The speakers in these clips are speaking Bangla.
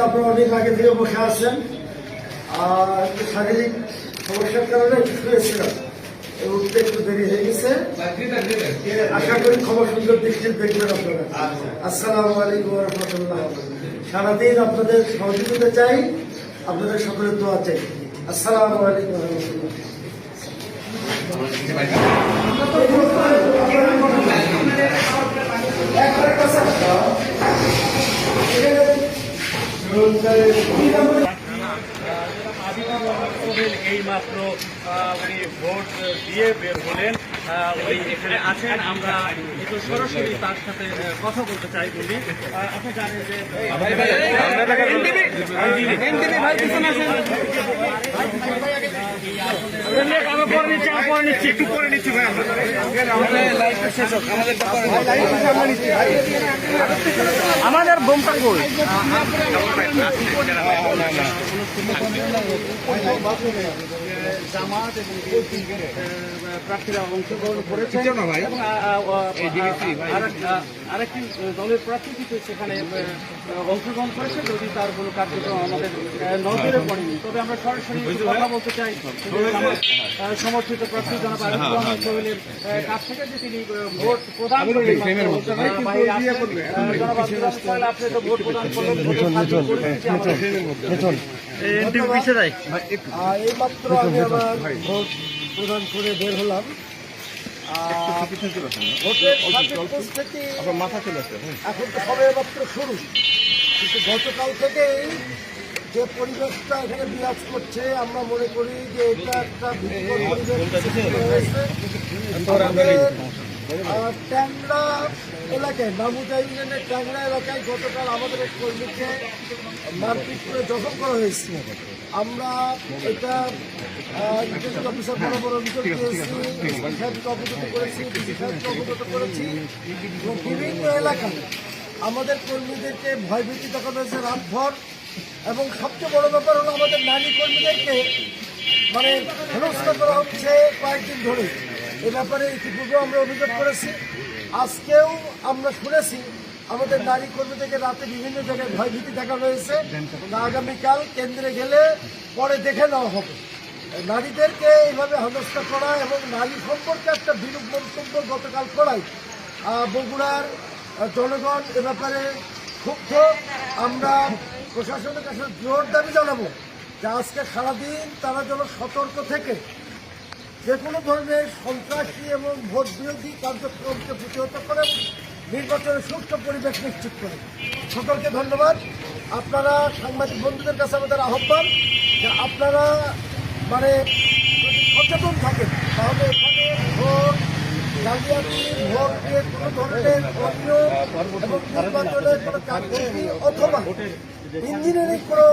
আপনারা অনেক আগে থেকে বসে আছেন, আর শারীরিক সমস্যার কারণে একটু শুয়েছিলাম, উঠতে একটু দেরি হয়ে গেছে। আশা করি ক্ষমা সুন্দর দৃষ্টিতে দেখবেন আপনারা। আসসালামু আলাইকুম রহমতুল্লাহ। সারাদিন আপনাদের সহযোগিতা চাই, আপনাদের সকলের দোয়া চাই। আসসালামু আলাইকুম রহমতুল্লাহ। এই মাত্র উনি ভোট দিয়ে বের হলেন, উনি এখানে আছেন। আমরা একটু সরাসরি তার সাথে কথা বলতে চাই। বলি আপনি জানেন যে আমাদের বোমটা কই জামাত এবং প্রার্থীরা অংশগ্রহণ করেছেন এবং আরেকটি দলের প্রার্থী কিন্তু সেখানে অংশগ্রহণ করেছে, যদি তার কোনো কার্যক্রম আমাদের নজরে পড়েনি। তবে আমরা সরাসরি কথা বলতে চাই সমর্থিত প্রার্থী জনাব আরিফুর রহমান সোহেলের কাছ থেকে, যে তিনি ভোট প্রদান করলেন। জনাব আরিফুর রহমান সোহেল, আপনি তো ভোট প্রদান করলেন, এইমাত্র আমি আমার ভোট প্রদান করে বের হলাম। এখন তো সবে মাত্র শুরু, কিন্তু গতকাল থেকেই যে পরিবেশটা এখানে বিরাজ করছে, আমরা মনে করি যে এটা একটা ট্যাংরা এলাকায়, মামুদা ইউনিয়নের ট্যাংরা এলাকায় গতকাল আমাদের এক কর্মীকে মারপিট করে জখম করা হয়েছে। আমরা এটা রিটার্নিং অফিসার বরাবর অভিযোগ দিয়েছি, সাহেবকে অবগত করেছি, ডিসি সাহেবকে অবগত করেছি এবং বিভিন্ন এলাকায় আমাদের কর্মীদেরকে ভয়ভীতি দেখানো হয়েছে রাতভর। এবং সবচেয়ে বড় ব্যাপার হলো আমাদের নারী কর্মীদেরকে মানে হেনস্থা করা হচ্ছে কয়েকদিন ধরে। এ ব্যাপারে ইতিপূর্বে আমরা অভিযোগ করেছি, আজকেও আমরা শুনেছি আমাদের নারী কর্মীদেরকে রাতে বিভিন্ন জায়গায় ভয়ভীতি দেখানো হয়েছে। আগামীকাল কেন্দ্রে গেলে পরে দেখে নেওয়া হবে। নারীদেরকে এইভাবে হেনস্থা করা এবং নারী সম্পর্কে একটা বিরূপ মন্তব্য গতকাল করায় বগুড়ার জনগণ এ ব্যাপারে ক্ষুব্ধ। আমরা প্রশাসনের কাছে জোর দাবি জানাবো যে আজকে সারাদিন তারা যেন সতর্ক থেকে যে কোনো ধরনের সন্ত্রাসী এবং ভোট বিরোধী কার্যক্রমকে প্রতিহত করে নির্বাচনের সুষ্ঠু পরিবেশ নিশ্চিত করে। সকলকে ধন্যবাদ। আপনারা সাংবাদিক বন্ধুদের কাছে আমাদের আহ্বান যে আপনারা মানে যদি সচেতন থাকেন, তাহলে এখানে ভোট জালিয়াতি, ভোট দিয়ে কোনো ধরনের অনিয়ম এবং নির্বাচনের কোনো কারচুপি অথবা ইঞ্জিনিয়ারিং কোনো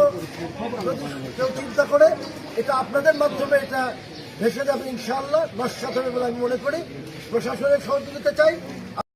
কেউ চিন্তা করে, এটা আপনাদের মাধ্যমে এটা ভেসে যাবে ইনশাআল্লাহ, নস্যাৎ হবে বলে আমি মনে করি। প্রশাসনের সহযোগিতা চাই।